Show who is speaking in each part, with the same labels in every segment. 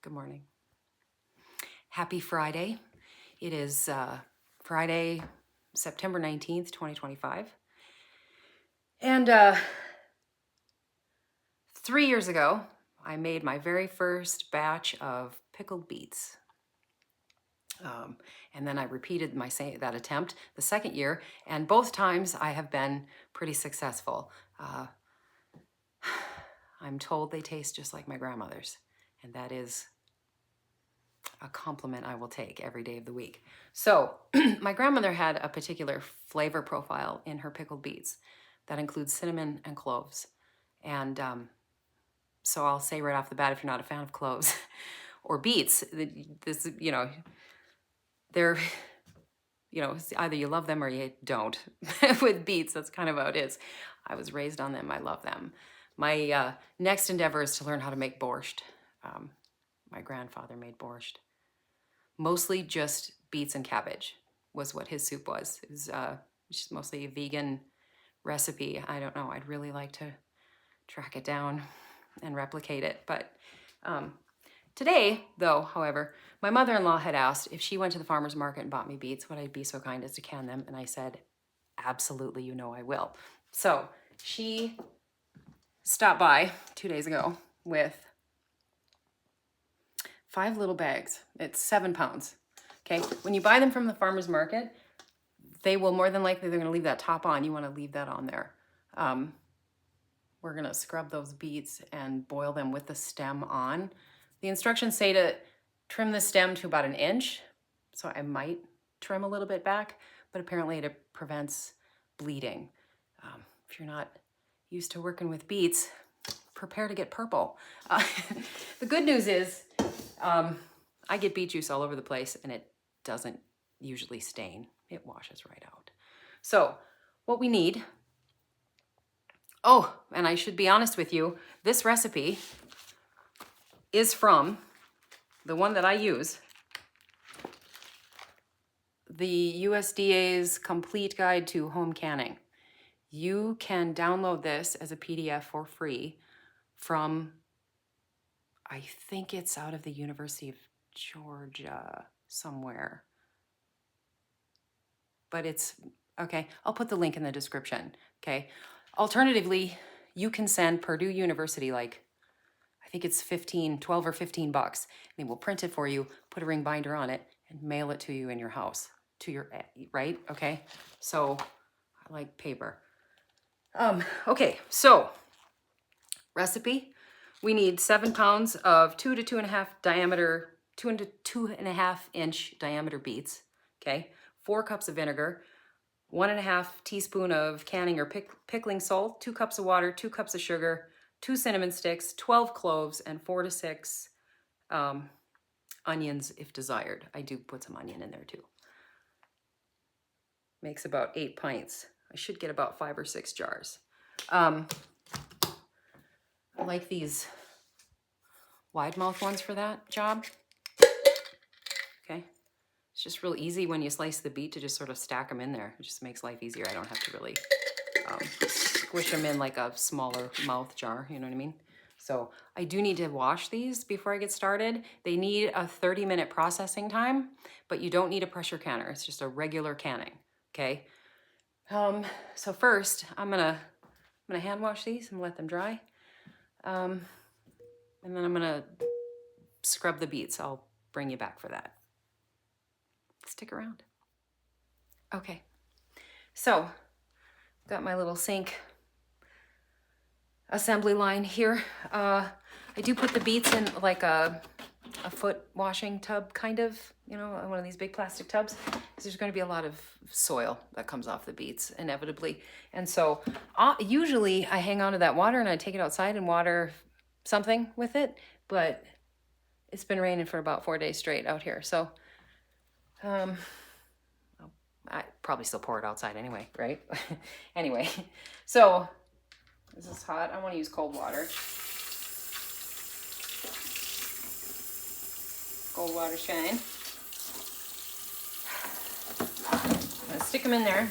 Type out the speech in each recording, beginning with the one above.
Speaker 1: Good morning. Happy Friday. It is Friday, September 19th, 2025. And 3 years ago, I made my very first batch of pickled beets. And then I repeated that attempt the second year, and both times I have been pretty successful. I'm told they taste just like my grandmother's, and that is a compliment I will take every day of the week. So my grandmother had a particular flavor profile in her pickled beets that includes cinnamon and cloves. And so I'll say right off the bat, if you're not a fan of cloves or beets, this, they're, either you love them or you don't. With beets, that's kind of how it is. I was raised on them. I love them. My next endeavor is to learn how to make borscht. My grandfather made borscht. Mostly just beets and cabbage was what his soup was. It was just mostly a vegan recipe. I don't know. I'd really like to track it down and replicate it. But today, though, however, my mother-in-law had asked if she went to the farmer's market and bought me beets, would I be so kind as to can them? And I said, absolutely, I will. So she stopped by 2 days ago with 5 little bags. It's 7 pounds. Okay. When you buy them from the farmer's market, they will more than likely, they're going to leave that top on. You want to leave that on there. We're going to scrub those beets and boil them with the stem on. The instructions say to trim the stem to about 1 inch. So I might trim a little bit back, but apparently it prevents bleeding. If you're not used to working with beets, prepare to get purple. The good news is, I get beet juice all over the place and it doesn't usually stain. It washes right out. So what we need, and I should be honest with you, this recipe is from the one that I use, the USDA's Complete Guide to Home Canning. You can download this as a PDF for free from, I think it's out of the University of Georgia somewhere. But it's, okay, I'll put the link in the description, okay? Alternatively, you can send Purdue University I think it's 12 or 15 bucks. They will print it for you, put a ring binder on it, and mail it to you in your house, right? Okay, so I like paper. Okay, so recipe. We need 7 pounds of 2 to 2.5 diameter, 2 to 2.5 inch diameter beets. Okay, 4 cups of vinegar, 1.5 teaspoon of canning or pickling salt, 2 cups of water, 2 cups of sugar, 2 cinnamon sticks, 12 cloves, and 4 to 6 onions if desired. I do put some onion in there too. Makes about 8 pints. I should get about 5 or 6 jars. I like these wide mouth ones for that job. Okay. It's just real easy when you slice the beet to just sort of stack them in there. It just makes life easier. I don't have to really squish them in like a smaller mouth jar, you know what I mean? So I do need to wash these before I get started. They need a 30-minute processing time, but you don't need a pressure canner. It's just a regular canning, okay? So first, I'm gonna hand wash these and let them dry. And then I'm gonna scrub the beets. I'll bring you back for that. Stick around. Okay, so got my little sink assembly line here. I do put the beets in like a foot washing tub, kind of, one of these big plastic tubs, because there's going to be a lot of soil that comes off the beets inevitably. And so usually I hang on to that water and I take it outside and water something with it, but it's been raining for about 4 days straight out here. So I probably still pour it outside anyway, right? Anyway, so this is hot. I want to use cold water. Cold water shine. I'm gonna stick them in there.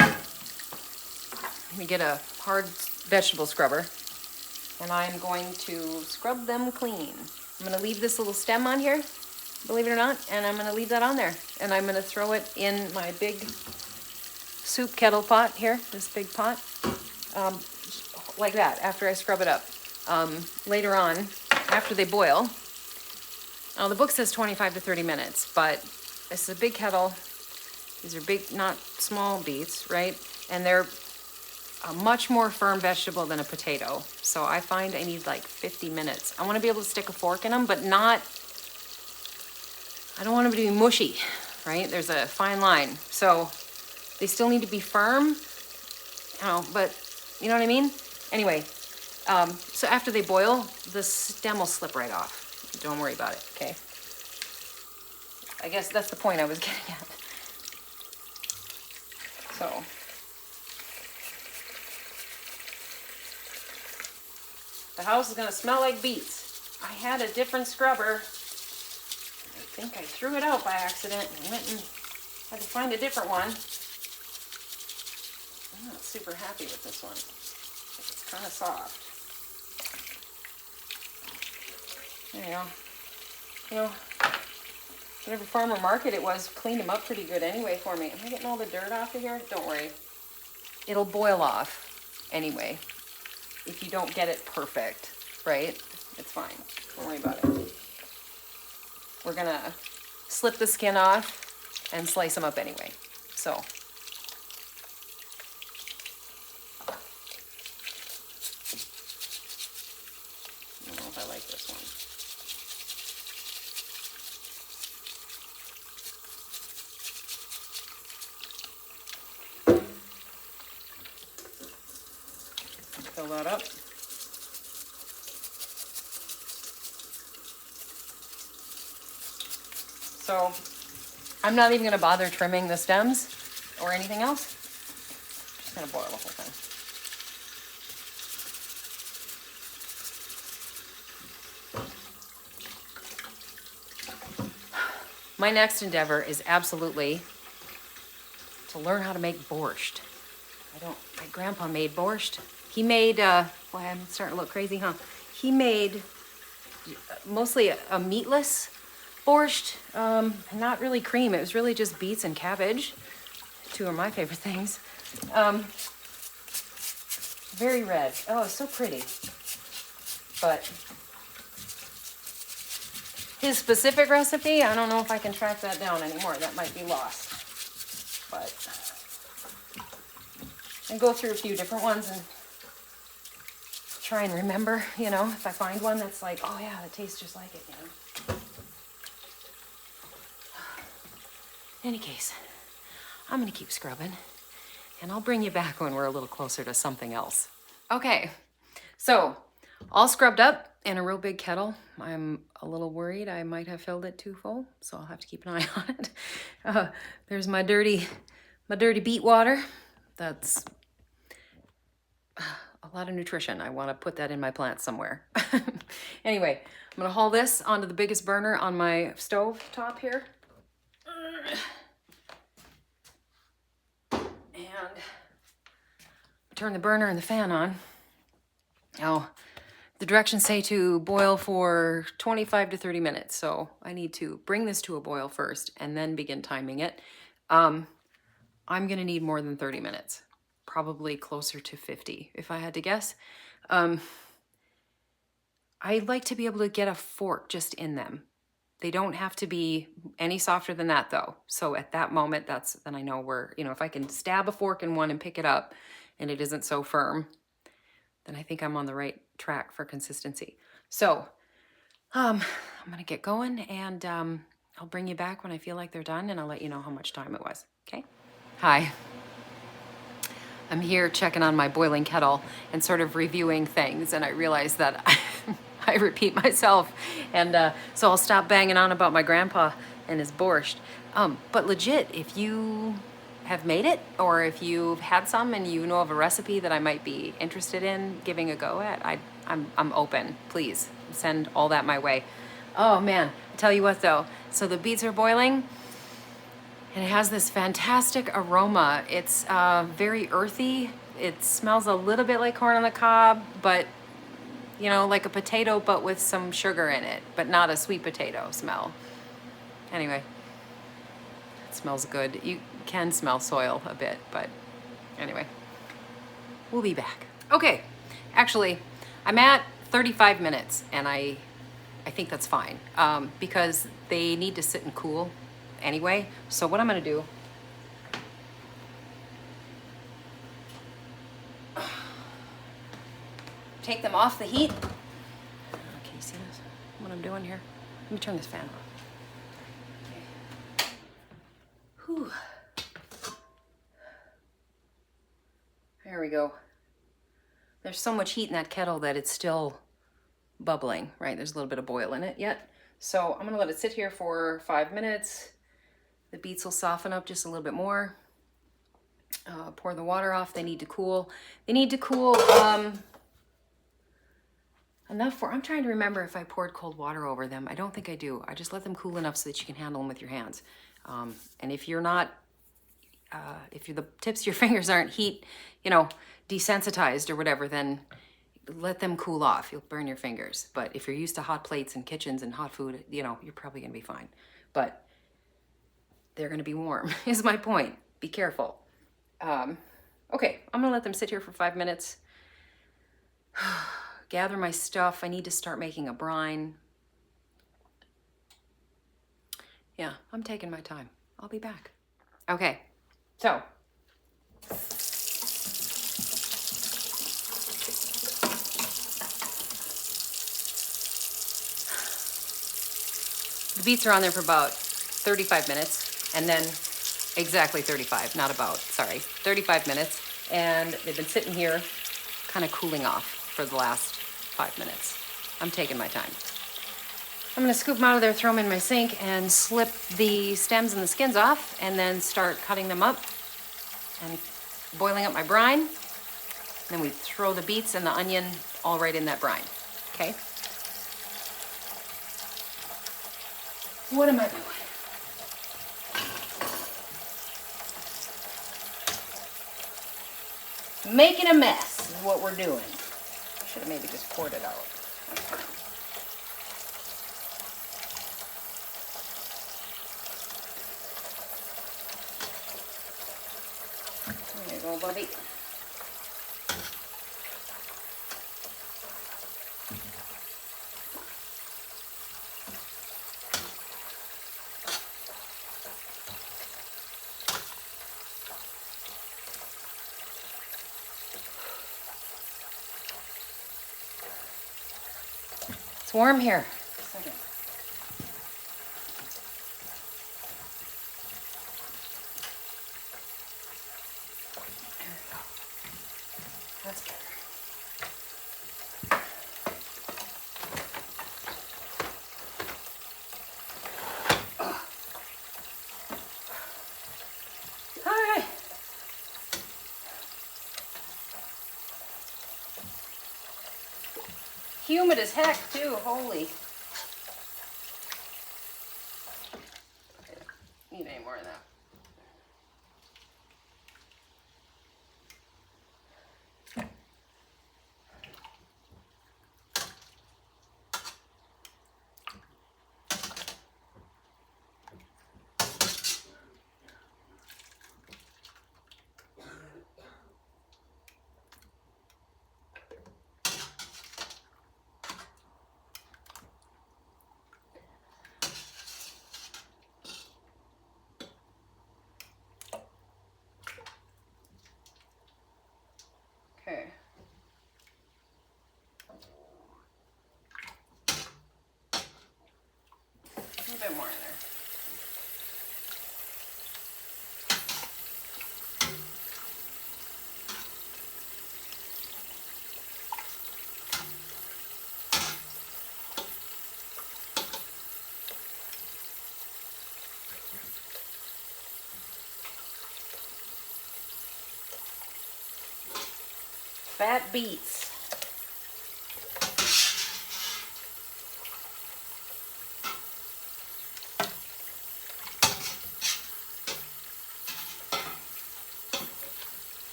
Speaker 1: Let me get a hard vegetable scrubber. and I'm going to scrub them clean. I'm gonna leave this little stem on here, believe it or not, and I'm gonna leave that on there. And I'm gonna throw it in my big soup kettle pot here, this big pot, like that, after I scrub it up. Later on, after they boil, the book says 25 to 30 minutes, but this is a big kettle. These are big, not small beets, right? And they're a much more firm vegetable than a potato. So I find I need like 50 minutes. I want to be able to stick a fork in them, but not, I don't want them to be mushy, right? There's a fine line. So they still need to be firm, but you know what I mean? Anyway, so after they boil, the stem will slip right off. Don't worry about it, okay? I guess that's the point I was getting at. So. The house is gonna smell like beets. I had a different scrubber. I think I threw it out by accident and went and had to find a different one. I'm not super happy with this one. It's kind of soft. There you go. You know, whatever farmer market it was cleaned them up pretty good anyway for me. Am I getting all the dirt off of here? Don't worry. It'll boil off anyway. If you don't get it perfect, right? It's fine. Don't worry about it. We're gonna slip the skin off and slice them up anyway. So. I don't know if I like this one. Fill that up. So I'm not even going to bother trimming the stems or anything else. Just going to boil the whole thing. My next endeavor is absolutely to learn how to make borscht. My grandpa made borscht. He made, boy, I'm starting to look crazy, huh? He made mostly a meatless borscht, not really cream. It was really just beets and cabbage. Two of my favorite things. Very red. Oh, it's so pretty. But his specific recipe, I don't know if I can track that down anymore. That might be lost. But I go through a few different ones and try and remember, if I find one that's like, oh yeah, it tastes just like it, In any case, I'm gonna keep scrubbing and I'll bring you back when we're a little closer to something else. Okay, so all scrubbed up in a real big kettle. I'm a little worried I might have filled it too full, so I'll have to keep an eye on it. There's my dirty beet water. That's a lot of nutrition. I want to put that in my plants somewhere. Anyway, I'm going to haul this onto the biggest burner on my stove top here. And turn the burner and the fan on. Now, the directions say to boil for 25 to 30 minutes. So I need to bring this to a boil first and then begin timing it. I'm going to need more than 30 minutes. Probably closer to 50, if I had to guess. I'd like to be able to get a fork just in them. They don't have to be any softer than that, though. So at that moment, then I know if I can stab a fork in one and pick it up and it isn't so firm, then I think I'm on the right track for consistency. So I'm going to get going and I'll bring you back when I feel like they're done and I'll let you know how much time it was, okay? Hi. I'm here checking on my boiling kettle and sort of reviewing things, and I realize that I repeat myself, and so I'll stop banging on about my grandpa and his borscht. But legit, if you have made it, or if you've had some and you know of a recipe that I might be interested in giving a go at, I'm open. Please send all that my way. Oh man, I tell you what though, so the beets are boiling. And it has this fantastic aroma. It's very earthy. It smells a little bit like corn on the cob, but you know, like a potato but with some sugar in it, but not a sweet potato smell. Anyway, it smells good. You can smell soil a bit, but anyway, we'll be back. Okay, actually, I'm at 35 minutes, and I think that's fine, because they need to sit and cool anyway. So what I'm gonna do, take them off the heat. Can you see this? What I'm doing here? Let me turn this fan on. Okay. Whew. There we go. There's so much heat in that kettle that it's still bubbling, right? There's a little bit of boil in it yet. So I'm gonna let it sit here for 5 minutes. The beets will soften up just a little bit more. Pour the water off. They need to cool. They need to cool enough for, I'm trying to remember if I poured cold water over them. I don't think I do. I just let them cool enough so that you can handle them with your hands. And if you're not, if the tips of your fingers aren't heat, you know, desensitized or whatever, then let them cool off. You'll burn your fingers. But if you're used to hot plates and kitchens and hot food, you know, you're probably gonna be fine. But they're gonna be warm, is my point. Be careful. Okay, I'm gonna let them sit here for 5 minutes. Gather my stuff. I need to start making a brine. Yeah, I'm taking my time. I'll be back. Okay, so the beets are on there for about 35 minutes, and then exactly 35, not about, sorry, 35 minutes. And they've been sitting here kind of cooling off for the last 5 minutes. I'm taking my time. I'm gonna scoop them out of there, throw them in my sink, and slip the stems and the skins off, and then start cutting them up and boiling up my brine. And then we throw the beets and the onion all right in that brine, okay? What am I doing? Making a mess is what we're doing. Should have maybe just poured it out. There you go, buddy. It's warm here. Second. There we go. That's better. All right. Humid as heck too, holy. Need any more of that. Okay. A little bit more in there. Fat beets.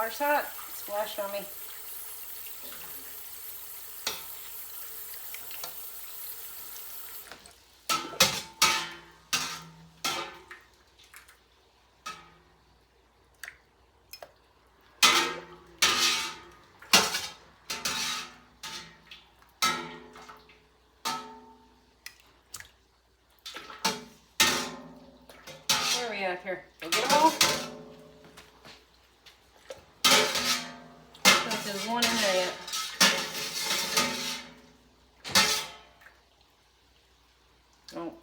Speaker 1: Water's hot. Splashed on me. Where are we at here? Did I get them all? I think there's one in there yet. Oh.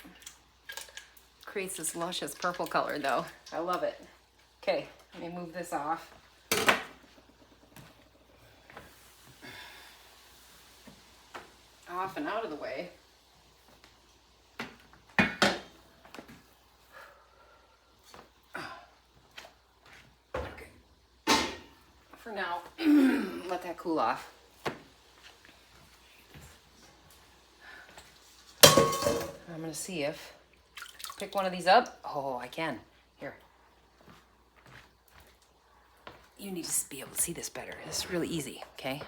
Speaker 1: Creates this luscious purple color though. I love it. Okay, let me move this off. Off and out of the way. Okay. For now, let that cool off. I'm gonna see if, pick one of these up. Oh, I can. Here. You need to be able to see this better. This is really easy, okay?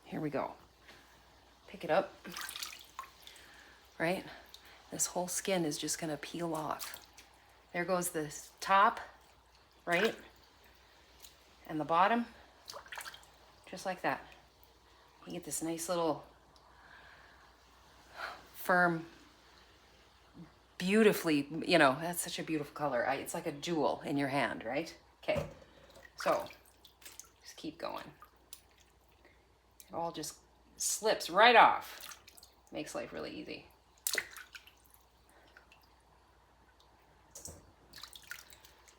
Speaker 1: Here we go. Pick it up, right? This whole skin is just gonna peel off. There goes the top, right? And the bottom, just like that. You get this nice little firm, beautifully, you know, that's such a beautiful color. It's like a jewel in your hand, right? Okay, so just keep going. It all just slips right off. Makes life really easy.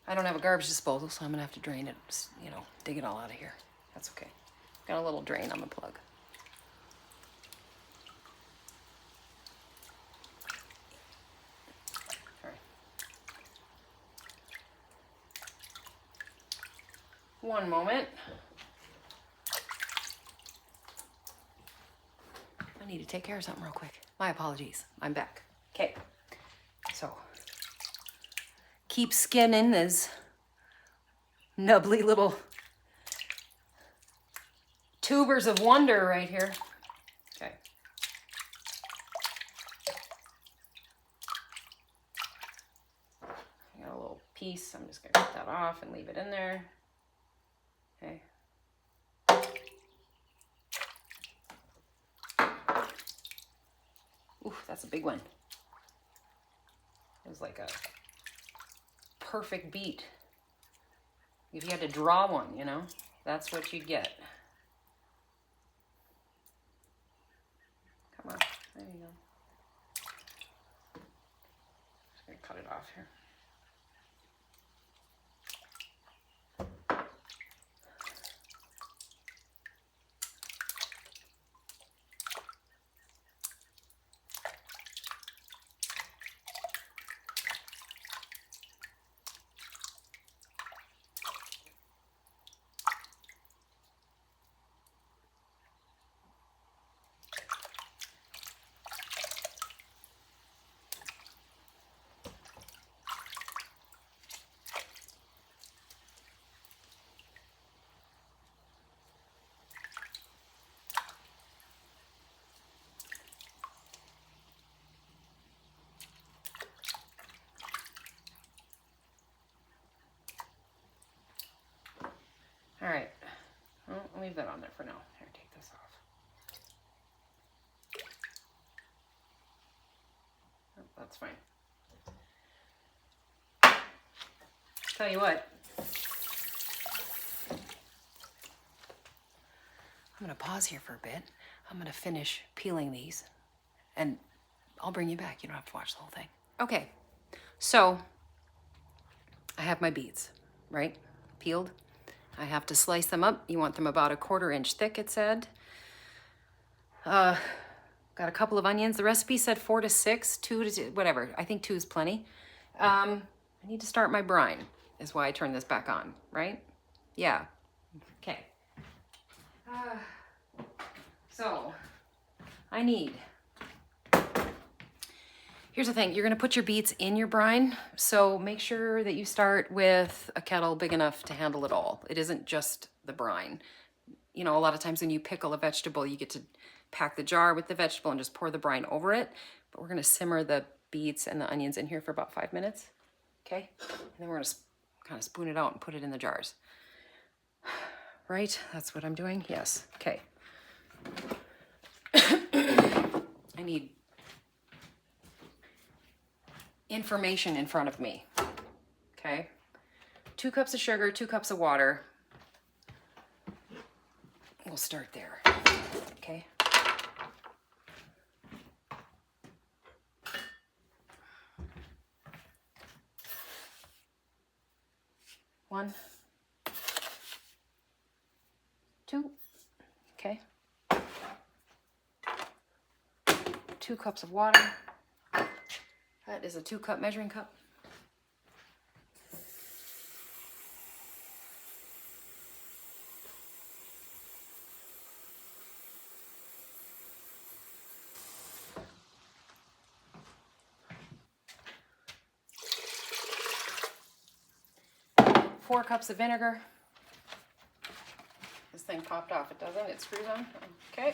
Speaker 1: I don't have a garbage disposal, so I'm gonna have to drain it, you know, dig it all out of here. That's okay. Got a little drain on the plug. Sorry. One moment. I need to take care of something real quick. My apologies. I'm back. Okay. So, keep skinning this nubbly little tubers of wonder right here. Okay. I got a little piece. I'm just gonna cut that off and leave it in there. Okay. Oof, that's a big one. It was like a perfect beet. If you had to draw one, you know, that's what you'd get. Come on, there you go. Just gonna cut it off here. All right, well, I'll leave that on there for now. Here, take this off. Oh, that's fine. Tell you what, I'm gonna pause here for a bit. I'm gonna finish peeling these and I'll bring you back. You don't have to watch the whole thing. Okay, so I have my beets, right? Peeled. I have to slice them up. You want them about 1/4 inch thick, it said. Got a couple of onions. The recipe said 4 to 6, 2 to whatever. I think 2 is plenty. I need to start my brine, is why I turned this back on, right? Yeah. Okay. So I need Here's the thing, you're gonna put your beets in your brine, so make sure that you start with a kettle big enough to handle it all. It isn't just the brine. You know, a lot of times when you pickle a vegetable, you get to pack the jar with the vegetable and just pour the brine over it. But we're gonna simmer the beets and the onions in here for about 5 minutes, okay? And then we're gonna kind of spoon it out and put it in the jars. Right, that's what I'm doing, yes, okay. I need information in front of me, okay? 2 cups of sugar, 2 cups of water. We'll start there, okay? One, 2, okay? 2 cups of water. That is a 2-cup measuring cup. Four cups of vinegar. This thing popped off, it doesn't? It screws on? Okay.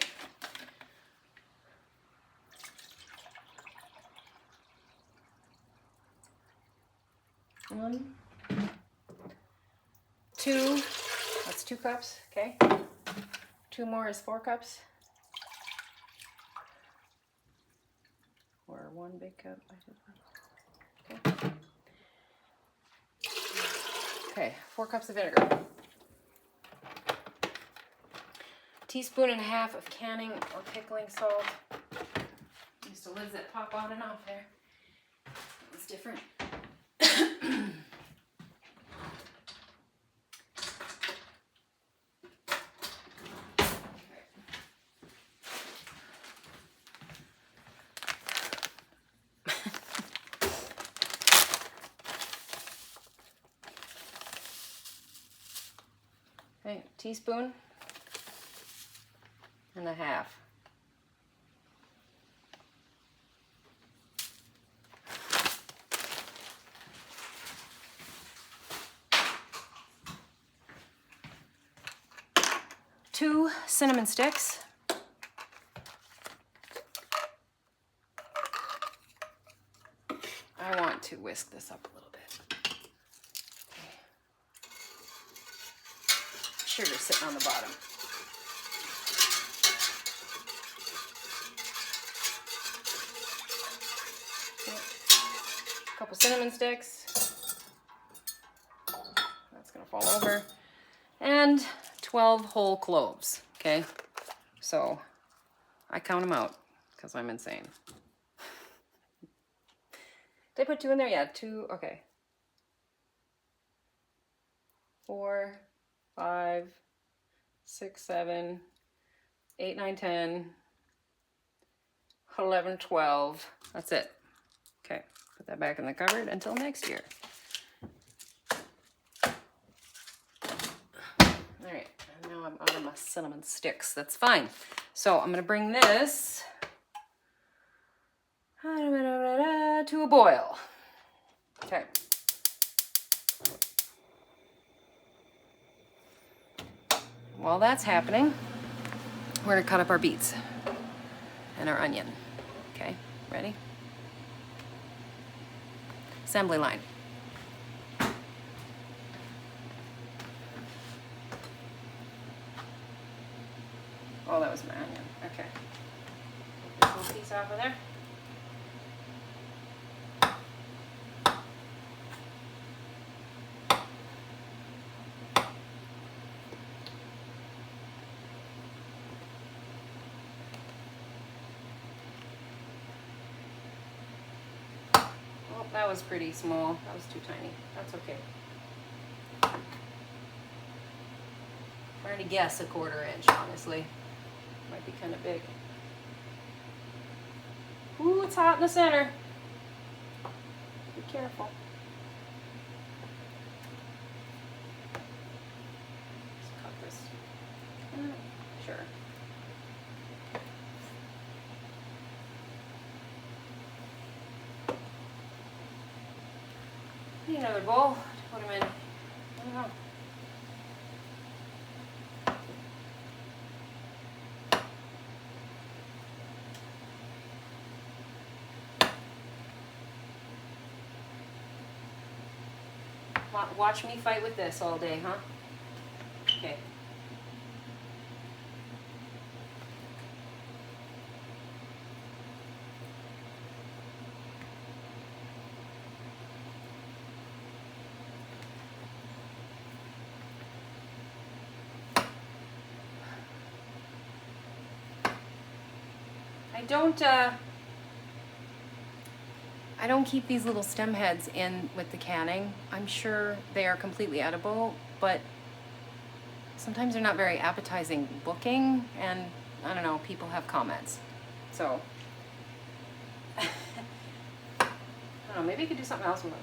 Speaker 1: One, 2, that's 2 cups, okay. 2 more is 4 cups. Or 1 big cup, okay. Okay, 4 cups of vinegar. Teaspoon and a half of canning or pickling salt. Used to lids that pop on and off there. It's different. Okay, teaspoon and a half. Two cinnamon sticks. I want to whisk this up a little bit. Okay. Sugar sitting on the bottom. Okay. A couple cinnamon sticks. That's gonna fall over. And 12 whole cloves, okay? So I count them out because I'm insane. Did I put 2 in there? Yeah, 2, okay. 4, 5, 6, 7, 8, 9, 10, 11, 12. That's it. Okay, put that back in the cupboard until next year. All right, and now I'm out of my cinnamon sticks. That's fine. So I'm gonna bring this to a boil. Okay. While that's happening, we're gonna cut up our beets and our onion. Okay, ready? Assembly line. Oh, that was my onion. Okay. This little piece off of there. Oh, that was pretty small. That was too tiny. That's okay. Trying to guess a 1/4 inch, honestly. Might be kind of big. Ooh, it's hot in the center. Be careful. Let's cut this. Sure. another bowl to put them in. I don't know. Watch me fight with this all day, huh? Okay. I don't keep these little stem heads in with the canning. I'm sure they are completely edible, but sometimes they're not very appetizing looking, and I don't know, people have comments. So, I don't know, maybe I could do something else with them.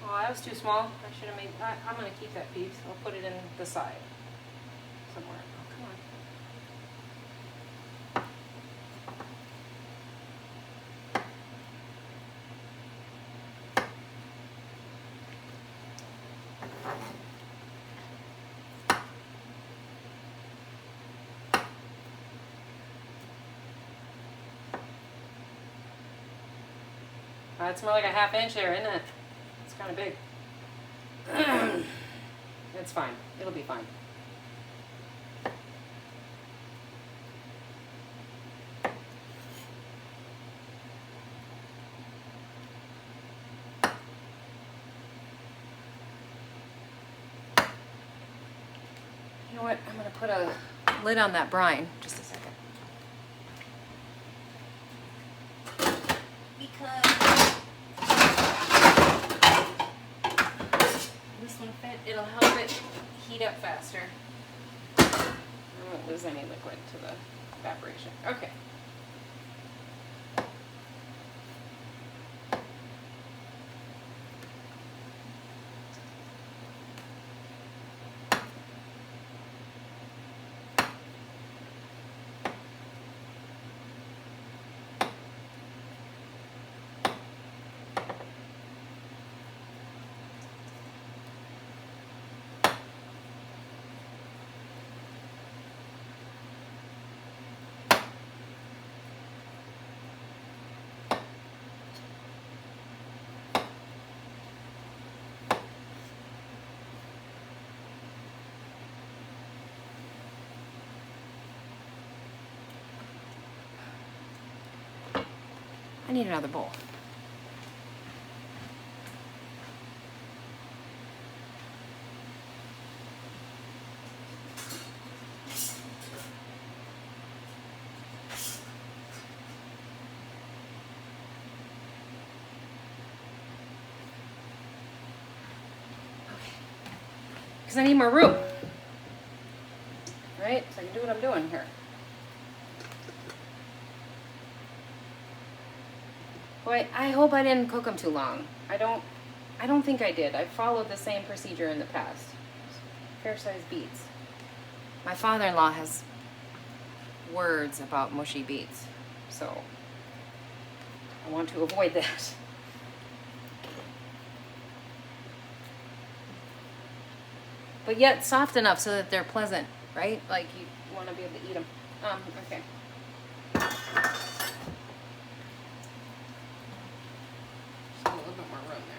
Speaker 1: Oh, that was too small. I should have made, I'm going to keep that piece. I'll put it in the side somewhere. Oh, come on. It's more like a ½ inch there, isn't it? It's kind of big. It's fine. It'll be fine. You know what? I'm going to put a lid on that brine. Just a second. It'll help it heat up faster. I won't lose any liquid to the evaporation. Okay. I need another bowl. Because I need more room. Right? So I can do what I'm doing here. Boy, I hope I didn't cook them too long. I don't think I did. I followed the same procedure in the past. Fair-sized beets. My father-in-law has words about mushy beets, so I want to avoid that. But yet soft enough so that they're pleasant, right? Like you want to be able to eat them. Okay. Just a little bit more room there.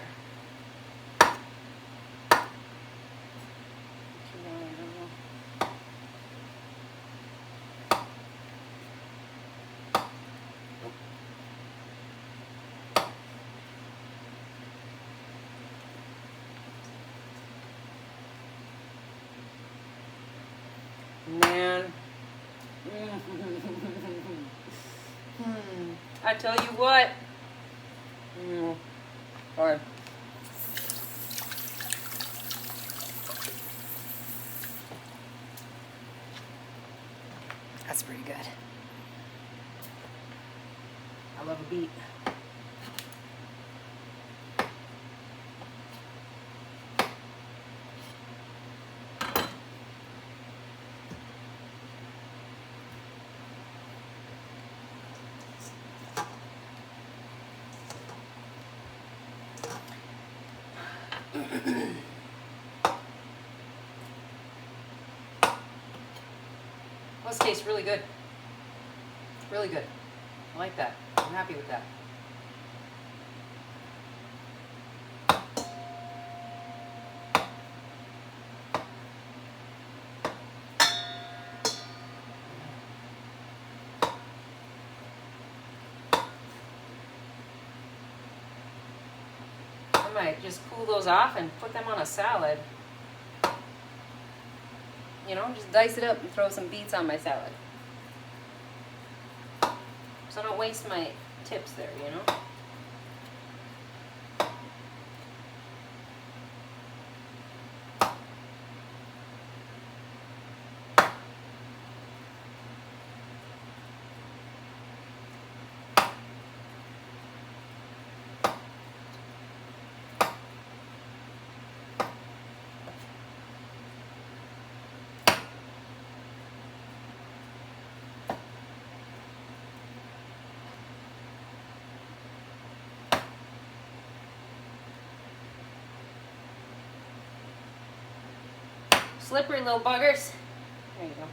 Speaker 1: Man. I tell you what. Sorry. That's pretty good. I love a beet. This tastes really good. Really good. I like that. I'm happy with that. I might just cool those off and put them on a salad. You know, just dice it up and throw some beets on my salad. So I don't waste my tips there, you know? Slippery little buggers. There you go.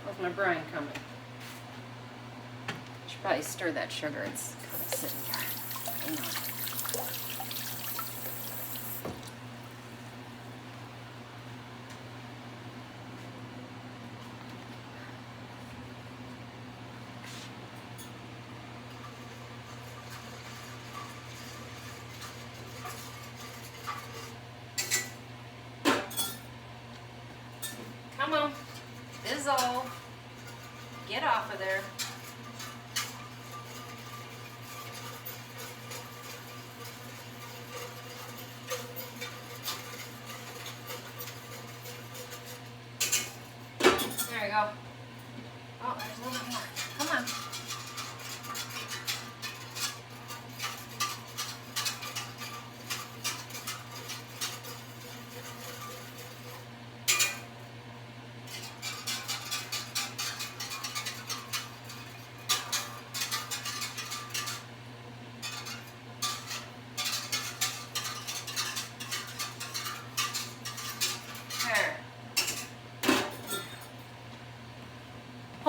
Speaker 1: Where's my brine coming? Should probably stir that sugar. It's kind of sitting here. Hang on. Come on, dissolve. Get off of there. There you go. Oh, there's a little bit more. Come on.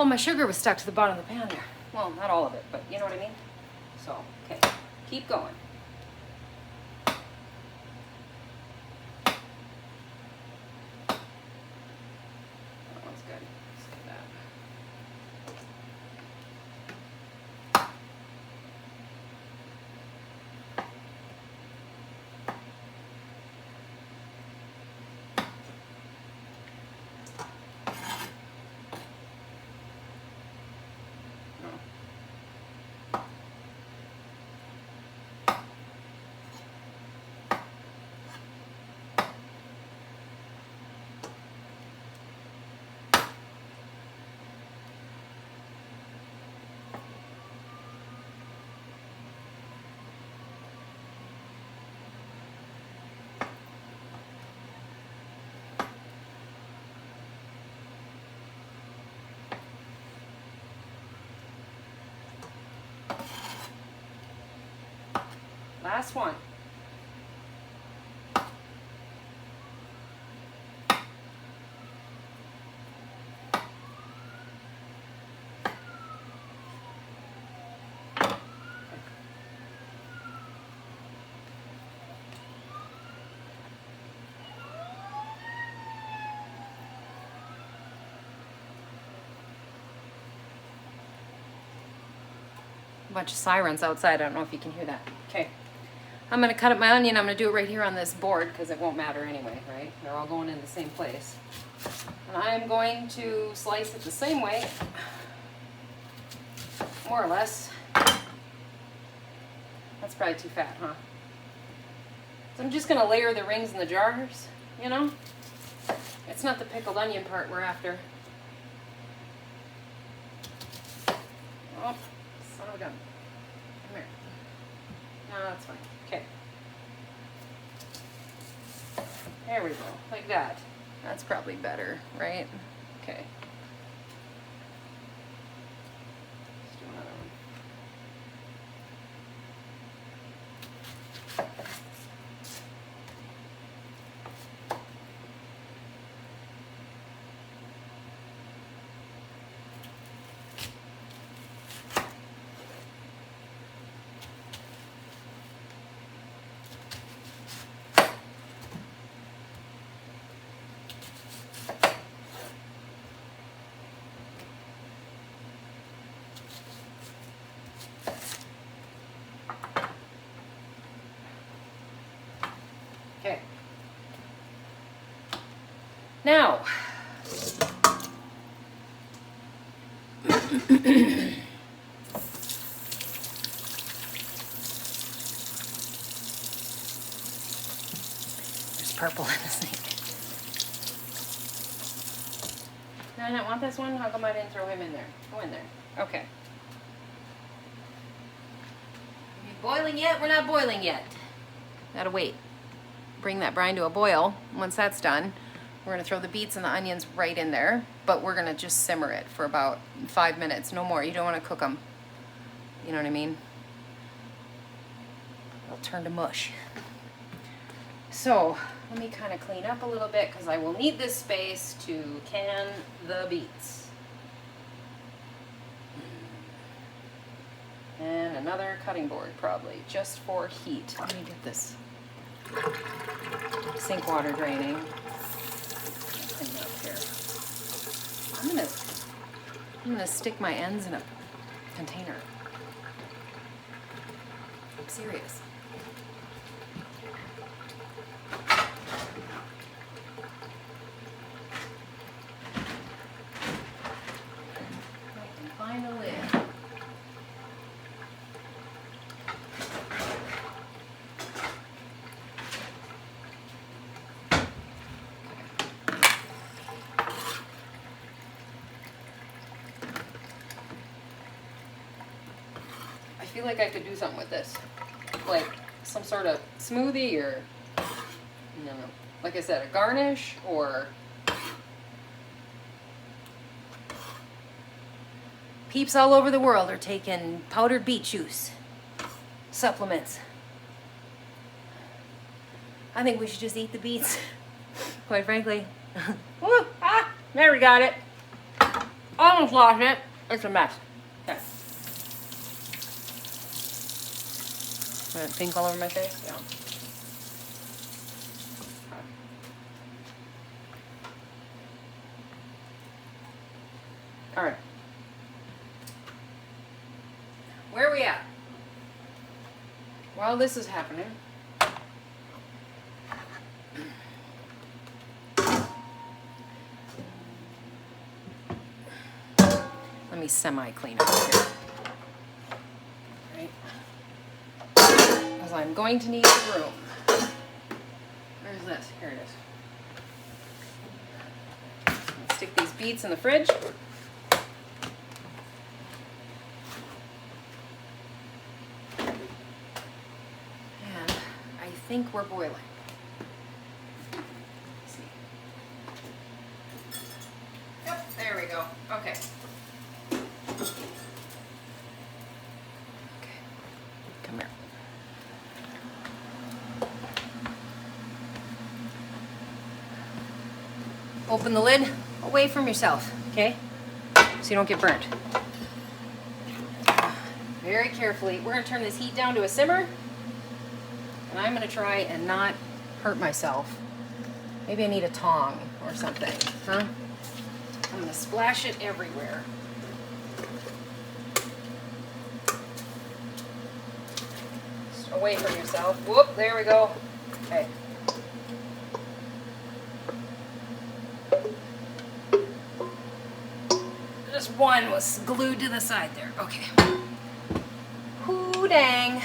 Speaker 1: Oh, my sugar was stuck to the bottom of the pan there. Well, not all of it, but you know what I mean? So, okay, keep going. That one's good. Let's do that. Last one. A bunch of sirens outside. I don't know if you can hear that. Okay. I'm going to cut up my onion. I'm going to do it right here on this board because it won't matter anyway, right? They're all going in the same place. And I'm going to slice it the same way, more or less. That's probably too fat, huh? So I'm just going to layer the rings in the jars, you know? It's not the pickled onion part we're after. Oh, son of a gun. Come here. No, that's fine. Okay. There we go, like that. That's probably better, right? Okay. Let's do another one. Okay. Now, there's purple in the sink. No, I don't want this one. How come I didn't throw him in there? Go in there. Okay. Are we boiling yet? We're not boiling yet. Gotta wait. Bring that brine to a boil. Once that's done, we're gonna throw the beets and the onions right in there, but we're gonna just simmer it for about 5 minutes, no more. You don't wanna cook them. You know what I mean? It'll turn to mush. So, let me kind of clean up a little bit because I will need this space to can the beets. And another cutting board probably, just for heat. Let me get this sink water draining. Clean it up here. I'm gonna stick my ends in a container. I'm serious. Find a lid. I feel like I could do something with this, like some sort of smoothie or, no, like I said, a garnish or peeps all over the world are taking powdered beet juice supplements. I think we should just eat the beets, quite frankly. Woo, there we got it. Almost lost it. It's a mess. Okay. Got pink all over my face? Yeah. All right. Where are we at? While this is happening, let me semi-clean up here. Right? Because I'm going to need the room. Where's this? Here it is. Stick these beets in the fridge. I think we're boiling. Let's see. Yep, there we go. Okay. Okay. Come here. Open the lid away from yourself, okay? So you don't get burnt. Very carefully. We're gonna turn this heat down to a simmer. And I'm gonna try and not hurt myself. Maybe I need a tong or something, huh? I'm gonna splash it everywhere. Just away from yourself. Whoop, there we go. Okay. Just one was glued to the side there. Okay. Hoo dang.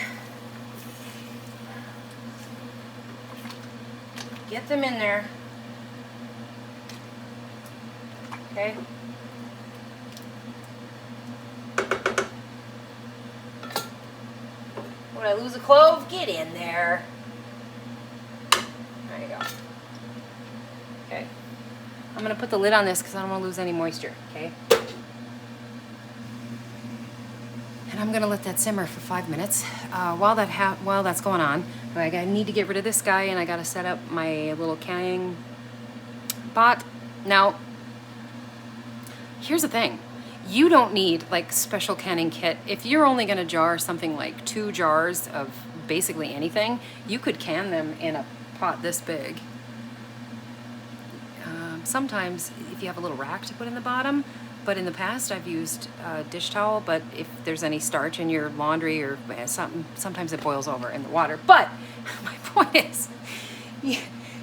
Speaker 1: Get them in there. Okay. When I lose a clove, get in there. There you go. Okay. I'm gonna put the lid on this because I don't want to lose any moisture, okay? And I'm gonna let that simmer for 5 minutes. While that's going on, I need to get rid of this guy, and I gotta set up my little canning pot. Now, here's the thing. You don't need like special canning kit. If you're only gonna jar something like 2 jars of basically anything, you could can them in a pot this big. Sometimes if you have a little rack to put in the bottom, but in the past I've used a dish towel, but if there's any starch in your laundry or something, sometimes it boils over in the water. But my point is,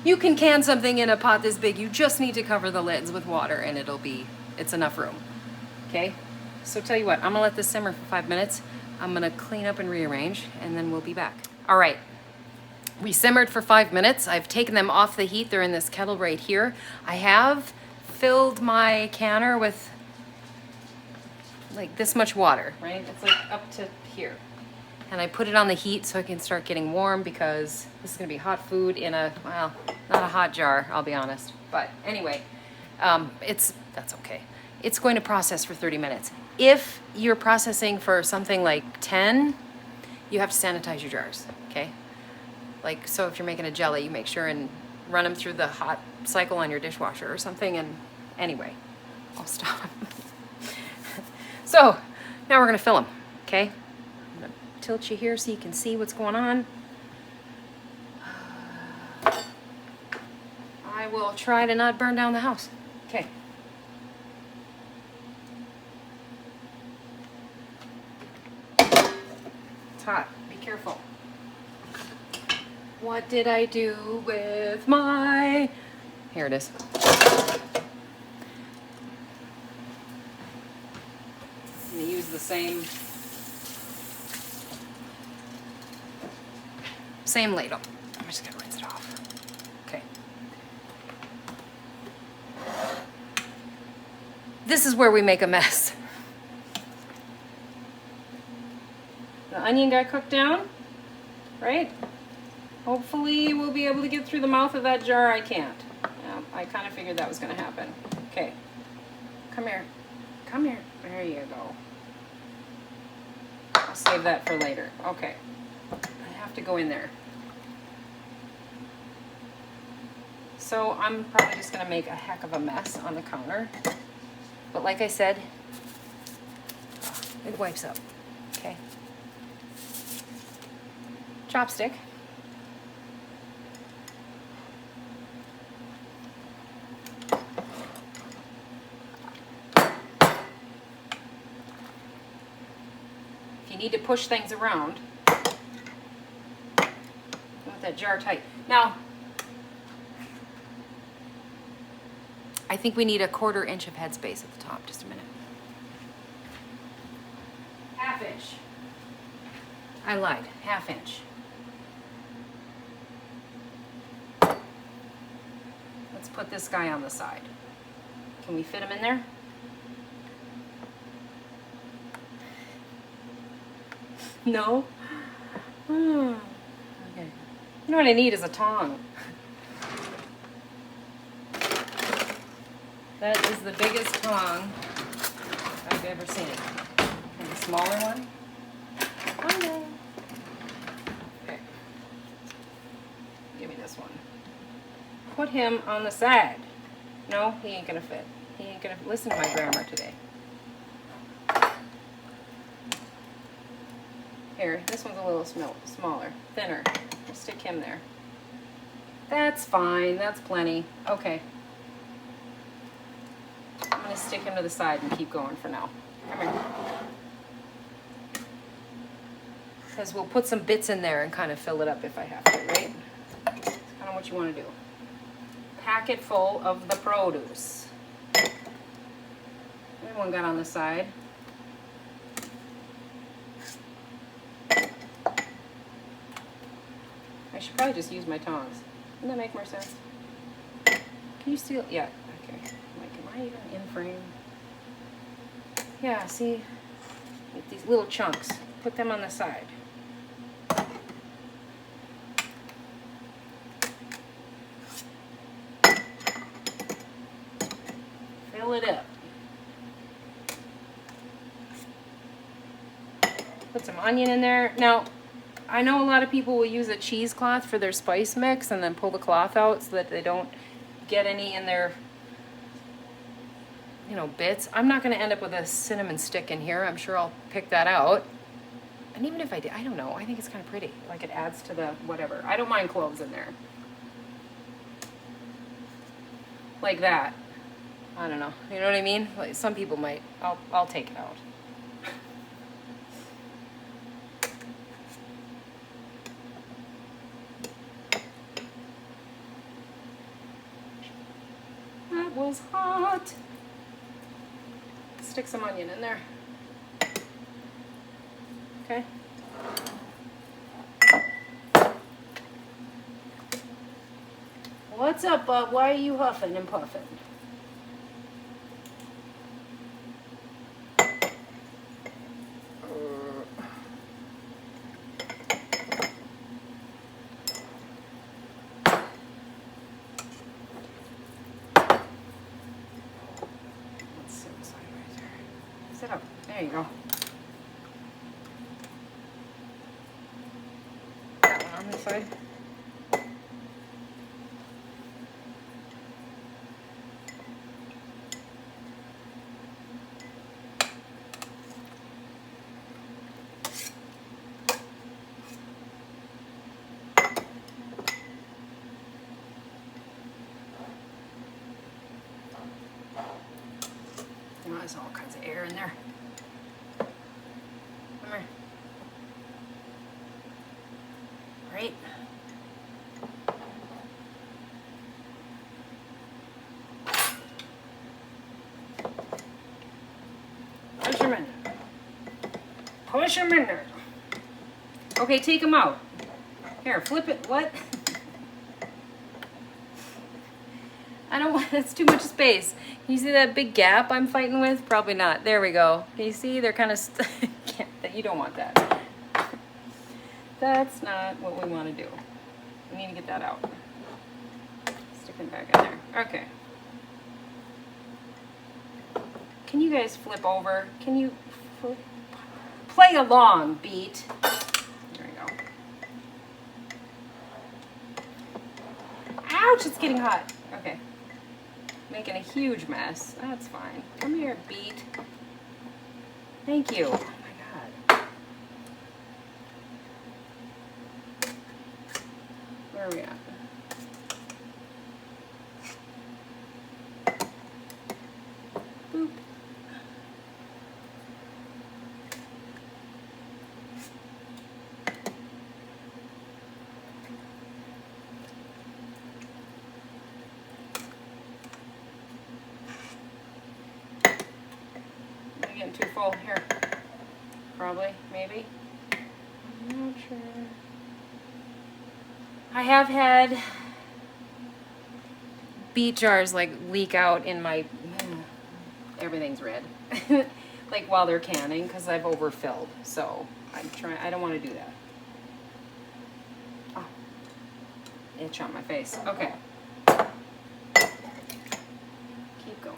Speaker 1: you can can something in a pot this big. You just need to cover the lids with water and it's enough room. Okay, so tell you what, I'm gonna let this simmer for 5 minutes. I'm gonna clean up and rearrange, and then we'll be back. All right, we simmered for 5 minutes. I've taken them off the heat. They're in this kettle right here. I have filled my canner with like this much water, right? It's like up to here. And I put it on the heat so I can start getting warm, because this is gonna be hot food in a, well, not a hot jar, I'll be honest. But anyway, that's okay. It's going to process for 30 minutes. If you're processing for something like 10, you have to sanitize your jars, okay? Like, so if you're making a jelly, you make sure and run them through the hot cycle on your dishwasher or something. And anyway, I'll stop. So now we're gonna fill them, okay? I'm gonna tilt you here so you can see what's going on. I will try to not burn down the house. Okay. It's hot, be careful. What did I do with my, here it is. I'm gonna use the same ladle. I'm just gonna rinse it off. Okay. This is where we make a mess. The onion got cooked down, right? Hopefully we'll be able to get through the mouth of that jar. I can't. I kind of figured that was going to happen. Okay. Come here. Come here. There you go. I'll save that for later. Okay. I have to go in there. So I'm probably just going to make a heck of a mess on the counter. But like I said, it wipes up. Okay. Chopstick. If you need to push things around, you want that jar tight. Now, I think we need a 1/4 inch of headspace at the top. Just a minute. 1/2 inch. I lied. 1/2 inch. Let's put this guy on the side. Can we fit him in there? No? Okay. You know what I need is a tong. That is the biggest tong I've ever seen. And the smaller one? Oh no. Okay. Give me this one. Put him on the side. No, he ain't gonna fit. He ain't gonna listen to my grammar today. Here, this one's a little smaller, thinner. We'll stick him there. That's fine, that's plenty. Okay. I'm gonna stick him to the side and keep going for now. Come here. Because we'll put some bits in there and kind of fill it up if I have to, right? That's kind of what you want to do. Pack it full of the produce. That one got on the side. I should probably just use my tongs. Doesn't that make more sense? Can you still, yeah, okay. Like, am I even in frame? Yeah, see, with these little chunks, put them on the side. fill it up. Put some onion in there. Now, I know a lot of people will use a cheesecloth for their spice mix and then pull the cloth out so that they don't get any in their, you know, bits. I'm not going to end up with a cinnamon stick in here. I'm sure I'll pick that out. And even if I did, I don't know. I think it's kind of pretty. Like it adds to the whatever. I don't mind cloves in there. Like that. I don't know. You know what I mean? Like some people might. I'll take it out. That was hot. Stick some onion in there. Okay. What's up, bub? Why are you huffing and puffing? Sit up. There you go. That one on this side. Oh, there's all kinds of air in there. Come here. Right. Push them in there. Push them in there. Okay, take them out. Here, flip it. What? I don't want, it's too much space. Can you see that big gap I'm fighting with? Probably not. There we go. Can you see? They're kind of, you don't want that. That's not what we want to do. We need to get that out. Stick it back in there. Okay. Can you guys flip over? Can you play along, Beet? There we go. Ouch, it's getting hot. Okay. Making a huge mess. That's fine. Come here, Beet. Thank you. Oh my God. Where are we at? Boop. Getting too full here. Probably, maybe. I'm not sure. I have had beet jars like leak out in my, everything's red. Like while they're canning because I've overfilled. So I'm trying, I don't want to do that. Oh, itch on my face. Okay. Keep going.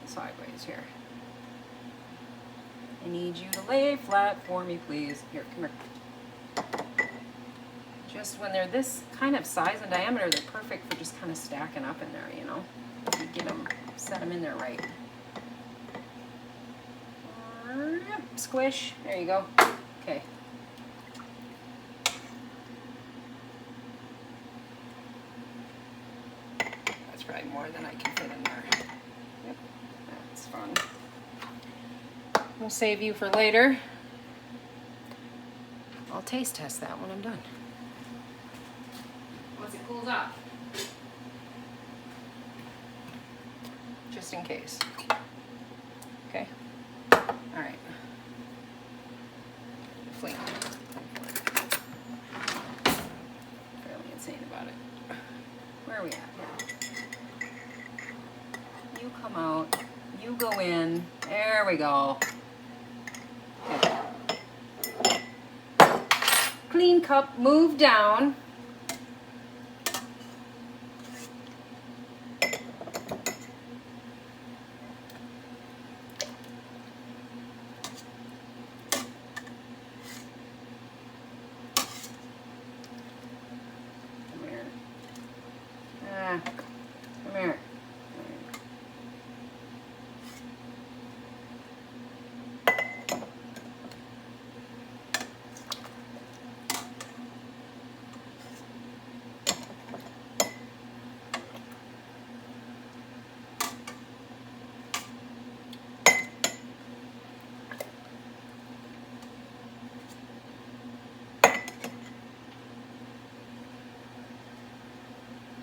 Speaker 1: Sideways here. I need you to lay flat for me, please. Here, come here. Just when they're this kind of size and diameter, they're perfect for just kind of stacking up in there, you know? You get them, set them in there right. Yep, squish. There you go. Okay. That's probably more than I can fit in there. Yep. That's fun. We'll save you for later. I'll taste test that when I'm done. Once it cools off. Just in case. Okay. Alright. Flame. Fairly insane about it. Where are we at here? You come out. You go in. There we go. Okay. Clean cup, move down. Come here. Come here.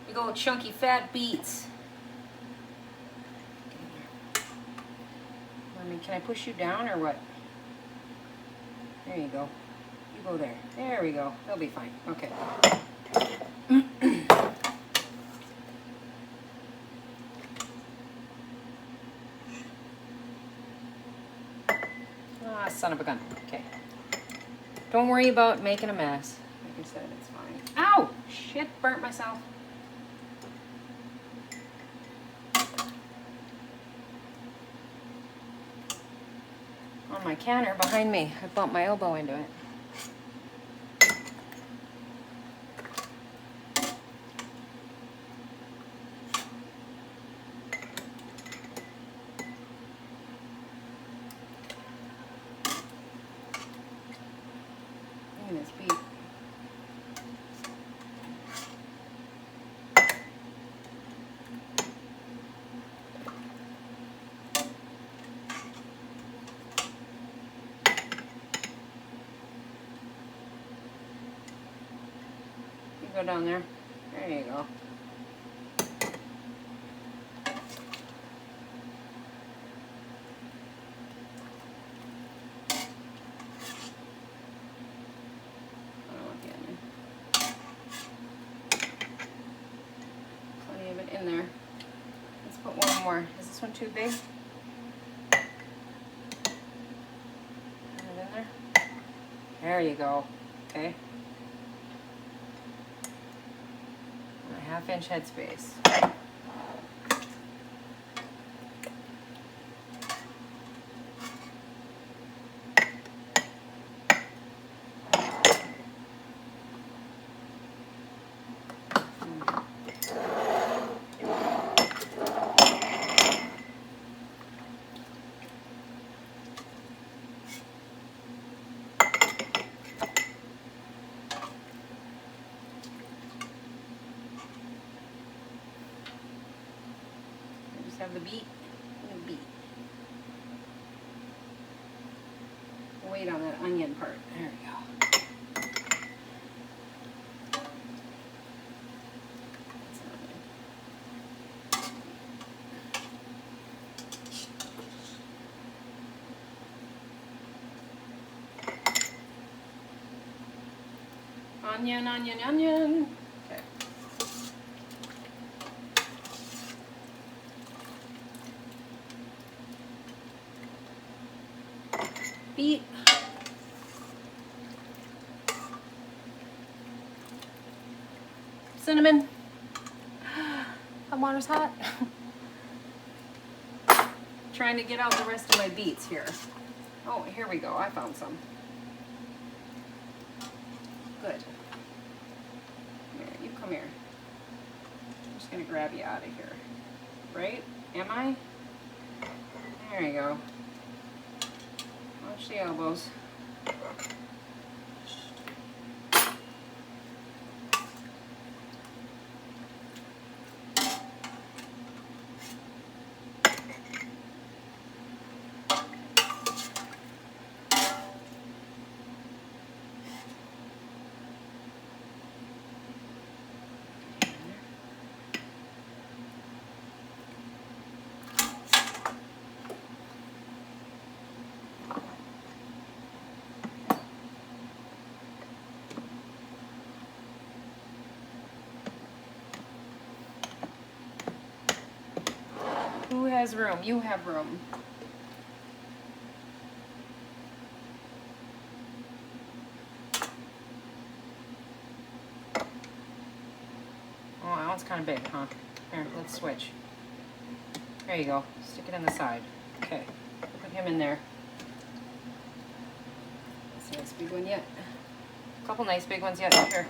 Speaker 1: Big old chunky fat beets. Can I push you down or what? There you go. You go there. There we go. They'll be fine. Okay. Ah, son of a gun. Okay. Don't worry about making a mess. Like I said, it's fine. Ow! Shit, burnt myself. On my counter behind me. I bumped my elbow into it. Look at this beet. Go down there. There you go. I don't want the onion. Plenty of it in there. Let's put one more. Is this one too big? Put it in there. There you go. Okay. 1/2-inch headspace. Have the beet and the beet. Wait on that onion part. There we go. Onion, onion, onion. Okay. Beet. Cinnamon. The water's hot. Trying to get out the rest of my beets here. Oh, here we go. I found some. Good. Come here. You come here. I'm just going to grab you out of here. Right? Am I? There you go. Watch the elbows. has room. You have room. Oh, that one's kind of big, huh? Here, let's switch. There you go. Stick it on the side. Okay. Put him in there. That's a nice big one yet. A couple nice big ones yet. Here.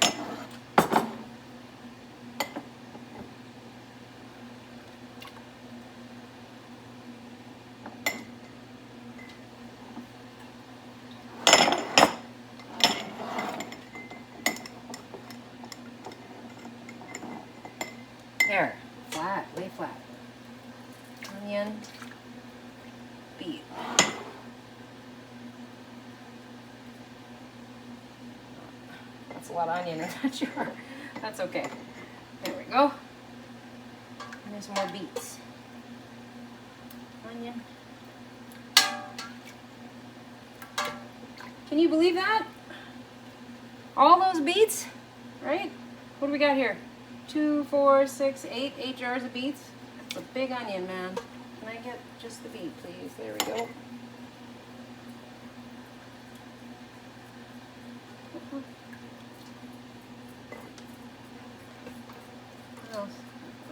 Speaker 1: There. Flat. Lay flat. Onion. Beet. That's a lot of onion in that jar. That's okay. There we go. And there's more beets. Onion. Can you believe that? All those beets, right? What do we got here? 2, 4, 6, 8. 8 jars of beets. That's a big onion, man. Can I get just the beet, please? There we go. What else?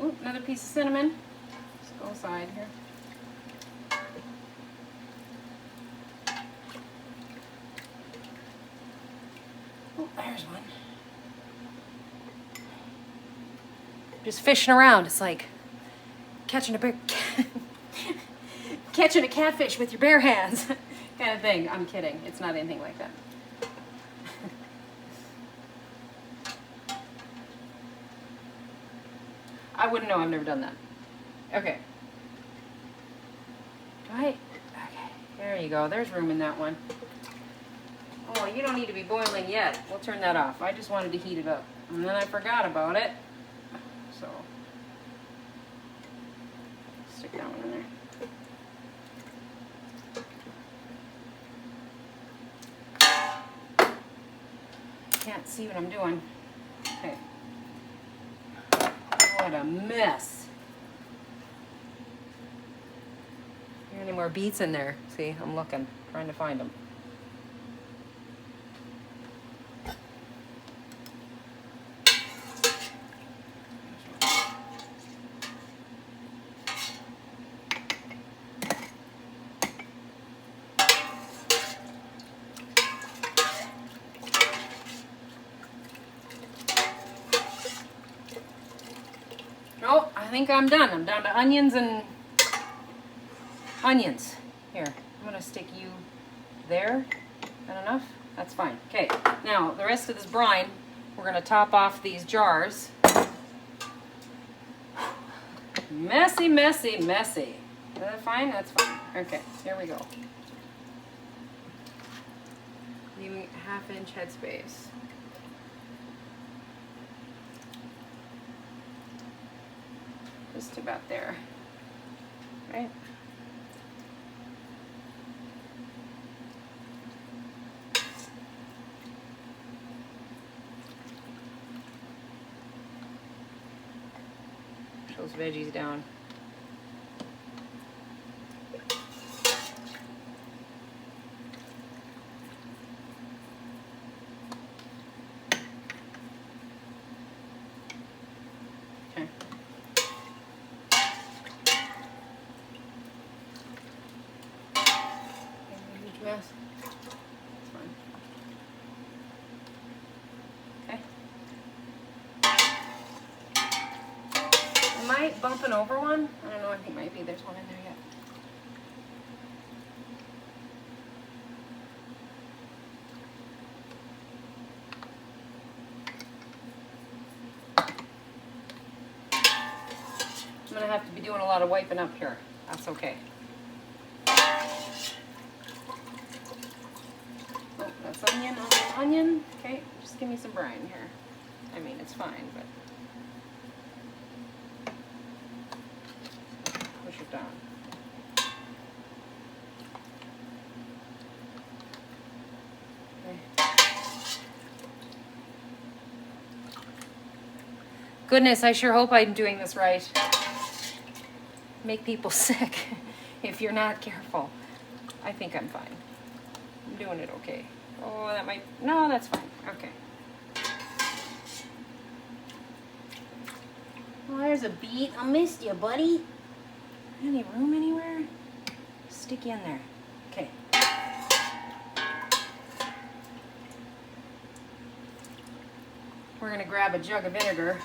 Speaker 1: Ooh, another piece of cinnamon. Just go aside here. Oh, there's one. Just fishing around. It's like catching a catching a catfish with your bare hands kind of thing. I'm kidding. It's not anything like that. I wouldn't know. I've never done that. Okay. Okay. There you go. There's room in that one. Oh, you don't need to be boiling yet. We'll turn that off. I just wanted to heat it up. And then I forgot about it. So, stick that one in there. Can't see what I'm doing. Okay. What a mess. Are any more beets in there? See, I'm looking, trying to find them. Oh, I think I'm done. I'm down to onions and onions. Here, I'm gonna stick you there. That enough? That's fine. Okay, now the rest of this brine, we're gonna top off these jars. Messy, messy, messy. Is that fine? That's fine. Okay, here we go. Leaving 1/2 inch headspace. Just about there, right? Push those veggies down. Mess. That's fine. Okay. Am I bumping over one? I don't know. I think maybe there's one in there yet. I'm gonna have to be doing a lot of wiping up here. That's okay. That's onion, onion, onion. Okay, just give me some brine here. I mean, it's fine, but push it down. Okay. Goodness, I sure hope I'm doing this right. make people sick if you're not careful. I think I'm fine. I'm doing it okay. Oh, that might, no, that's fine. Okay. Well, there's a beet. I missed you, buddy. Any room anywhere? Stick you in there. Okay. We're gonna grab a jug of vinegar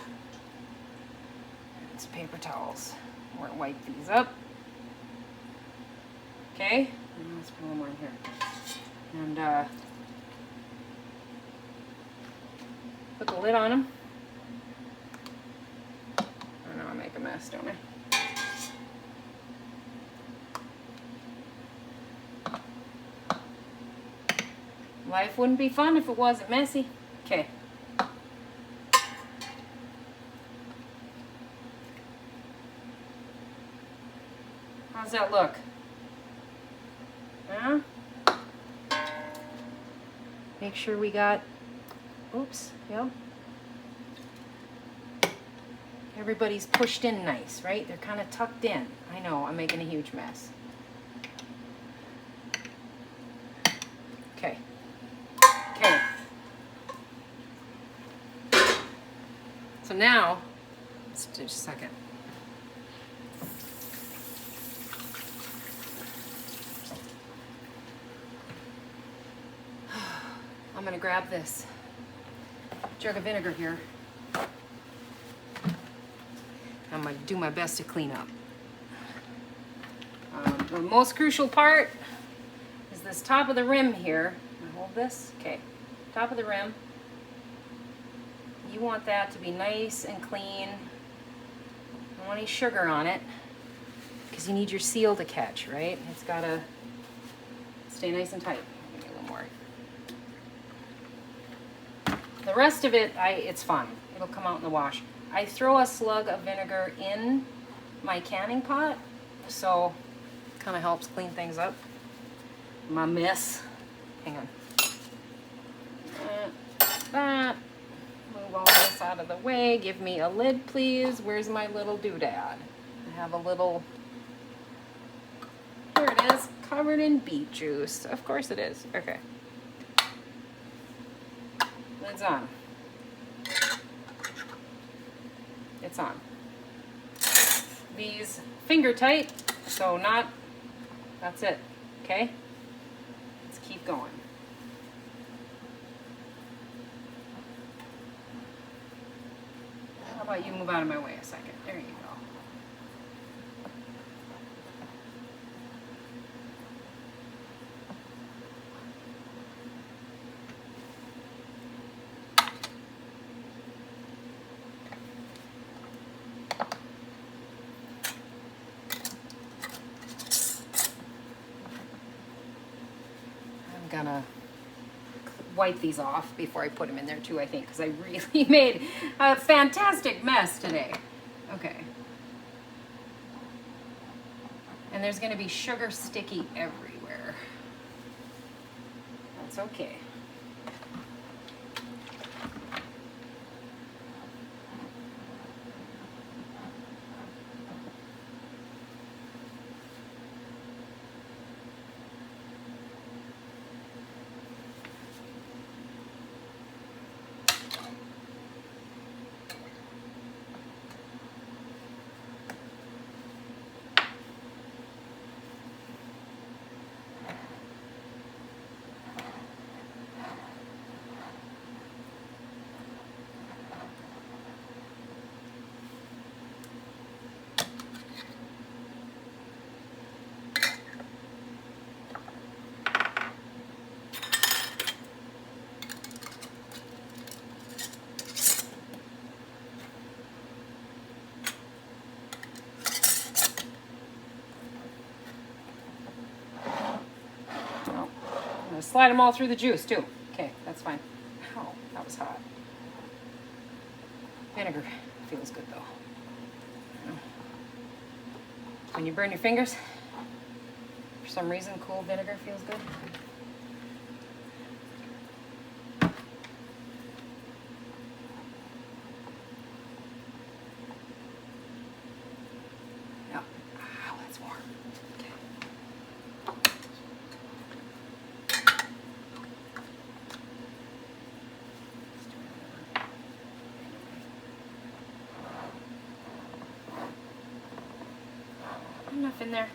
Speaker 1: and some paper towels. We're gonna wipe these up. Okay, and let's put a little more in here. And put the lid on them. I know I make a mess, don't I? Life wouldn't be fun if it wasn't messy. Okay. How's that look? Huh? Make sure we got, oops, yep. Everybody's pushed in nice, right? They're kind of tucked in. I know, I'm making a huge mess. Okay. Okay. So now, let's do just a second. I'm gonna grab this jug of vinegar here. I'm gonna do my best to clean up. The most crucial part is this top of the rim here. Hold this, okay. Top of the rim. You want that to be nice and clean. Don't want any sugar on it, because you need your seal to catch, right? It's gotta stay nice and tight. Give me a little more. The rest of it, it's fine. It'll come out in the wash. I throw a slug of vinegar in my canning pot, so it kind of helps clean things up. My mess. Hang on. That. Move all this out of the way. Give me a lid, please. Where's my little doodad? I have a little, here it is, covered in beet juice. Of course it is. Okay. Lid's on. It's on. These finger tight, so not, that's it, okay? Let's keep going. How about you move out of my way a second? There you go. Gonna wipe these off before I put them in there too, I think, because I really made a fantastic mess today. Okay. And there's going to be sugar sticky everywhere. That's okay. Slide them all through the juice too. Okay, that's fine. Ow, that was hot. Vinegar feels good though. When you burn your fingers, for some reason, cool vinegar feels good. Yeah. in there?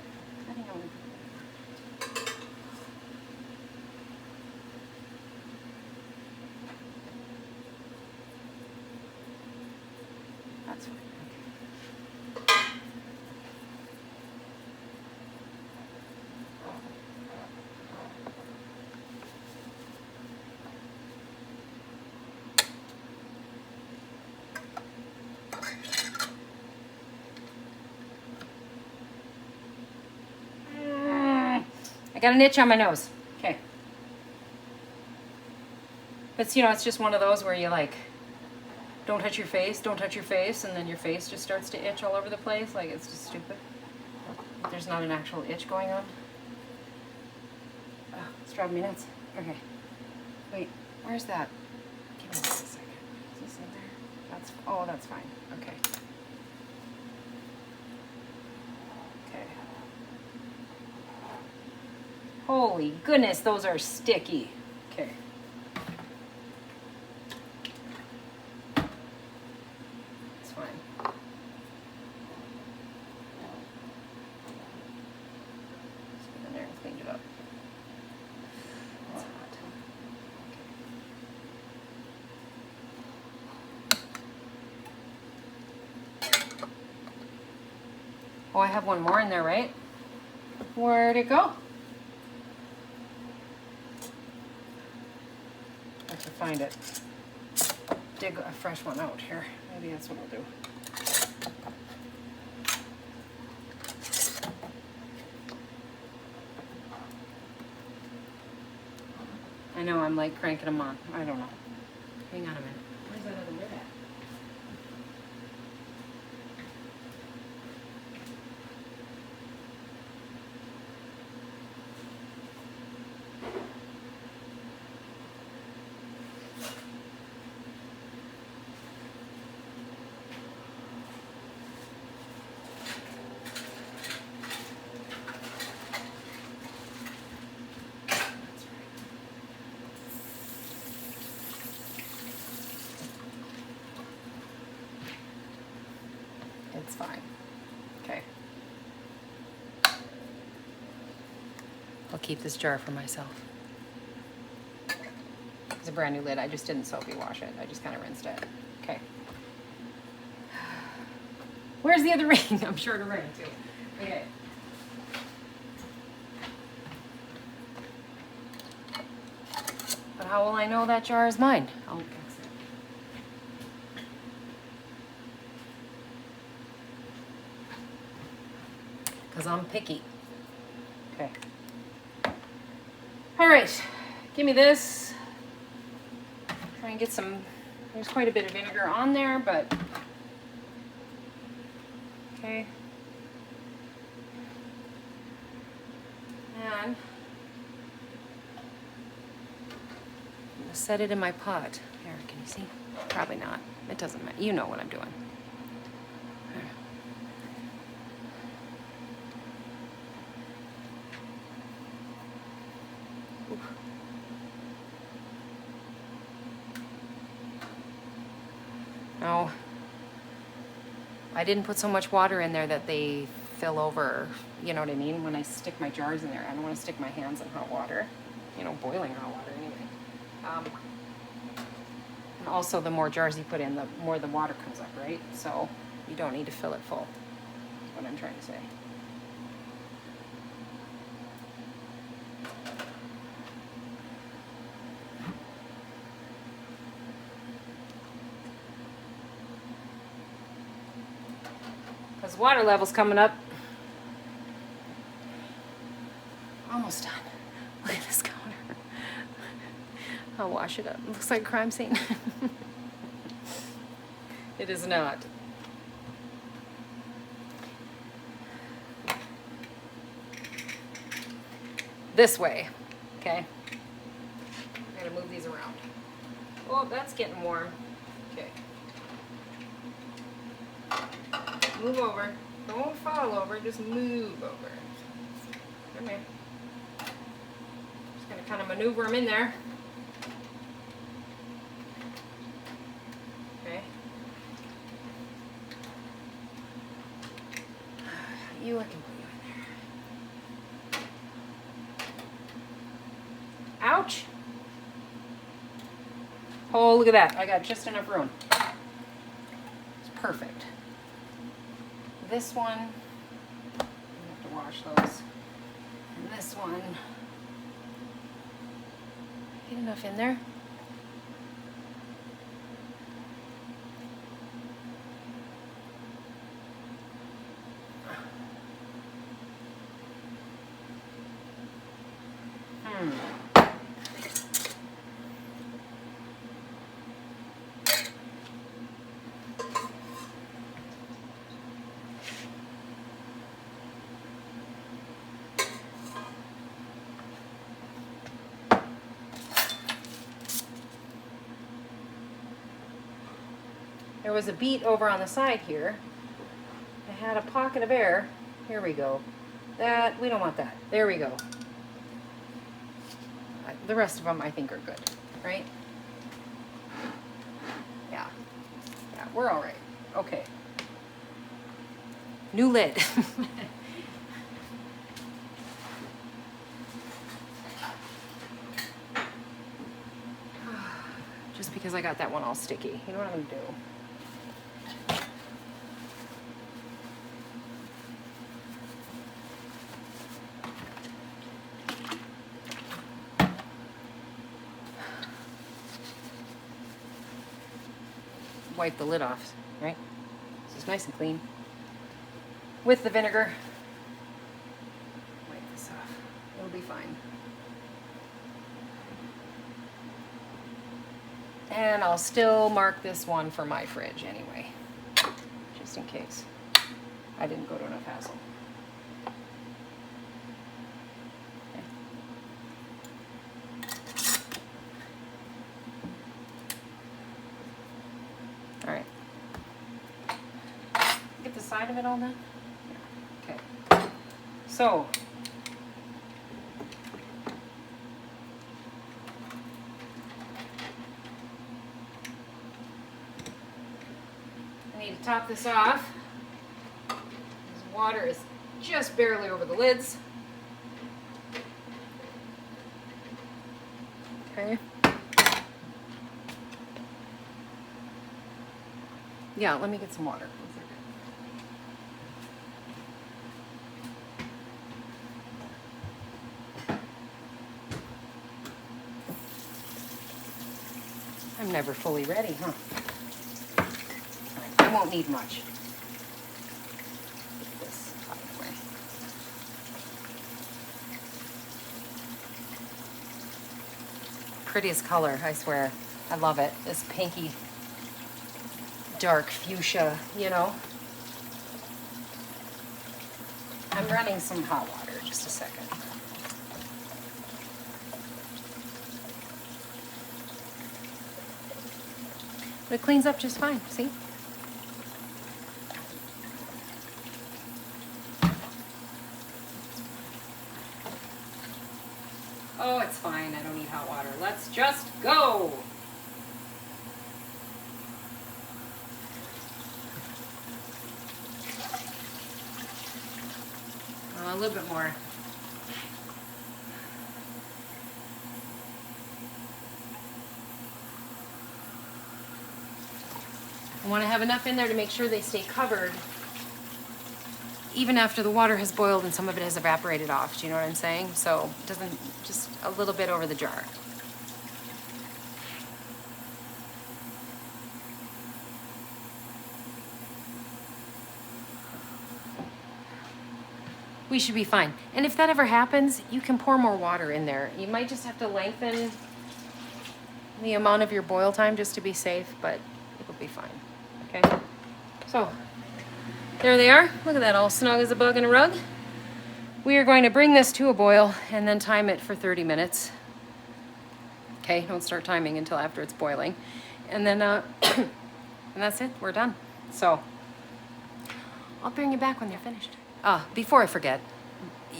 Speaker 1: I think I'm gonna that's fine. I got an itch on my nose. Okay. But you know, it's just one of those where you like, don't touch your face, and then your face just starts to itch all over the place. Like, it's just stupid. There's not an actual itch going on. Oh, it's driving me nuts. Okay. Wait, where's that? Give me just a second. Is this in there? That's, oh, that's fine. Okay. Okay. Holy goodness, those are sticky. Okay. It's fine. Just get in there and clean it up. It's hot. Okay. Oh, I have one more in there, right? Where'd it go? I have to find it. Dig a fresh one out here. Maybe that's what I'll do. I know, I'm like cranking them on. I don't know. Hang on a minute. Where's that other lid at? It's fine. Okay. I'll keep this jar for myself. It's a brand new lid. I just didn't soapy wash it. I just kind of rinsed it. Okay. Where's the other ring? I'm short of ring too. Okay. But how will I know that jar is mine? Oh, excellent. Because I'm picky. Okay. All right. Give me this. Try and get some, there's quite a bit of vinegar on there, but okay. And I'm gonna set it in my pot. Here, can you see? Probably not. It doesn't matter. You know what I'm doing. No, I didn't put so much water in there that they fill over, you know what I mean? When I stick my jars in there, I don't want to stick my hands in hot water, you know, boiling hot water anyway. And also the more jars you put in, the more the water comes up, right? So you don't need to fill it full, is what I'm trying to say. Because water level's coming up. Almost done. Look at this counter. I'll wash it up. It looks like a crime scene. It is not. This way, okay? I gotta move these around. Oh, that's getting warm. Okay. Move over. Don't fall over, just move over. Come here. Just gonna kind of maneuver them in there. Okay. I can put you in there. Oh, look at that. I got just enough room. It's perfect. This one, I have to wash those. And this one, get enough in there. There was a beet over on the side here. I had a pocket of air. Here we go. That, we don't want that. There we go. The rest of them I think are good, right? Yeah. Yeah, we're all right. Okay. New lid. Just because I got that one all sticky. You know what I'm gonna do? Wipe the lid off, right? This is nice and clean. With the vinegar. Wipe this off. It'll be fine. And I'll still mark this one for my fridge anyway, just in case I didn't go to enough hassle. All right. Get the side of it all done? Yeah. Okay. So, I need to top this off. This water is just barely over the lids. Okay. Yeah, let me get some water. I'm never fully ready, huh? I won't need much. Get this out of the way. Prettiest color, I swear. I love it. This pinky, dark fuchsia, you know. I'm running some hot water, just a second. But it cleans up just fine, see? Oh, it's fine. I don't need hot water. Let's just go. A little bit more. I want to have enough in there to make sure they stay covered even after the water has boiled and some of it has evaporated off. Do you know what I'm saying? So it doesn't, just a little bit over the jar. We should be fine. And if that ever happens, you can pour more water in there. You might just have to lengthen the amount of your boil time just to be safe, but it'll be fine. Okay? So, there they are. Look at that, all snug as a bug in a rug. We are going to bring this to a boil and then time it for 30 minutes. Okay, don't start timing until after it's boiling. And then, and that's it, we're done. So, I'll bring you back when they're finished. Before I forget,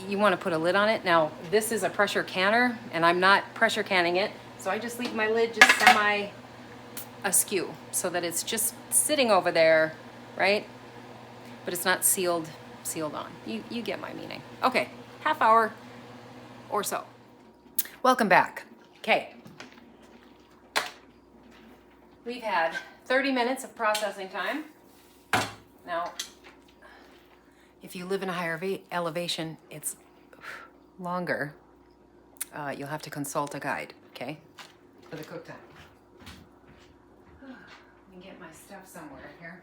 Speaker 1: you want to put a lid on it. Now, this is a pressure canner, and I'm not pressure canning it, so I just leave my lid just semi-askew, so that it's just sitting over there, right? But it's not sealed on. You get my meaning. Okay, half hour or so. Welcome back. Okay. We've had 30 minutes of processing time. Now, if you live in a higher elevation, it's longer. You'll have to consult a guide, okay, for the cook time. Let me get my stuff somewhere here.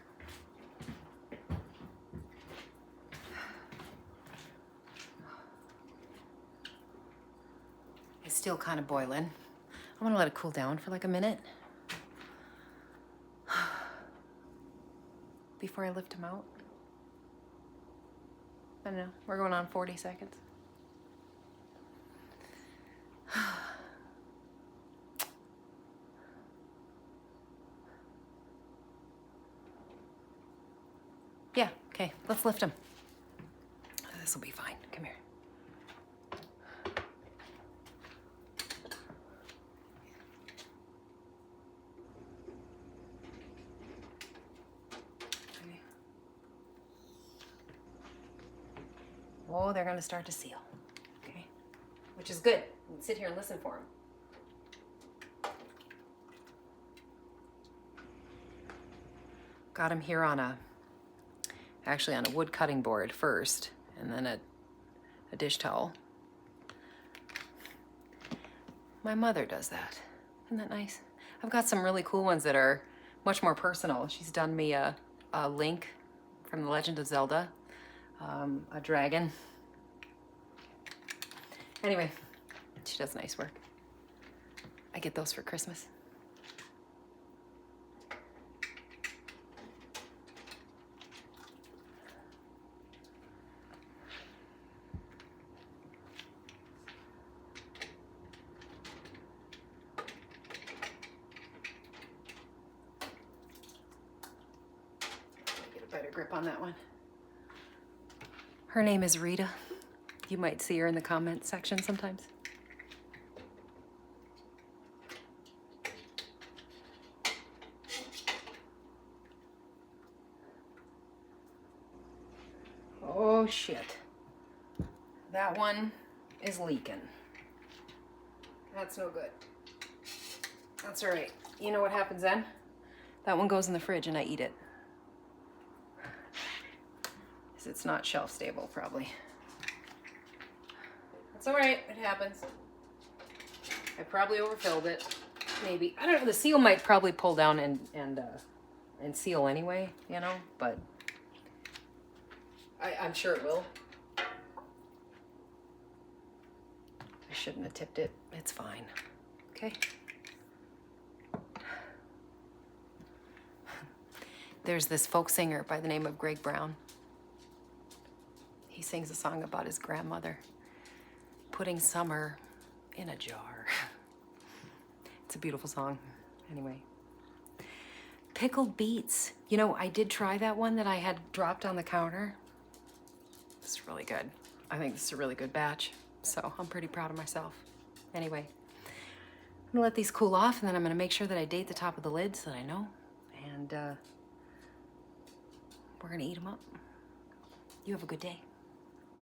Speaker 1: It's still kind of boiling. I'm gonna let it cool down for like a minute before I lift them out. I don't know, we're going on 40 seconds. Yeah, okay, let's lift them. This will be fine, come here. Okay. Oh, they're gonna start to seal, okay? Which is good, you can sit here and listen for them. Got them here on actually on a wood cutting board first, and then a dish towel. My mother does that. Isn't that nice? I've got some really cool ones that are much more personal. She's done me a Link from The Legend of Zelda, a dragon. Anyway, she does nice work. I get those for Christmas. Better grip on that one. Her name is Rita. You might see her in the comments section sometimes. Oh shit. That one is leaking. That's no good. That's all right. You know what happens then? That one goes in the fridge and I eat it. It's not shelf stable, probably. That's all right, it happens. I probably overfilled it, maybe. I don't know, the seal might probably pull down and seal anyway, you know, but I'm sure it will. I shouldn't have tipped it, it's fine, okay? There's this folk singer by the name of Greg Brown. He sings a song about his grandmother putting summer in a jar. It's a beautiful song. Anyway. Pickled beets. You know, I did try that one that I had dropped on the counter. It's really good. I think this is a really good batch, so I'm pretty proud of myself. Anyway, I'm gonna let these cool off, and then I'm gonna make sure that I date the top of the lid so that I know, and we're gonna eat them up. You have a good day.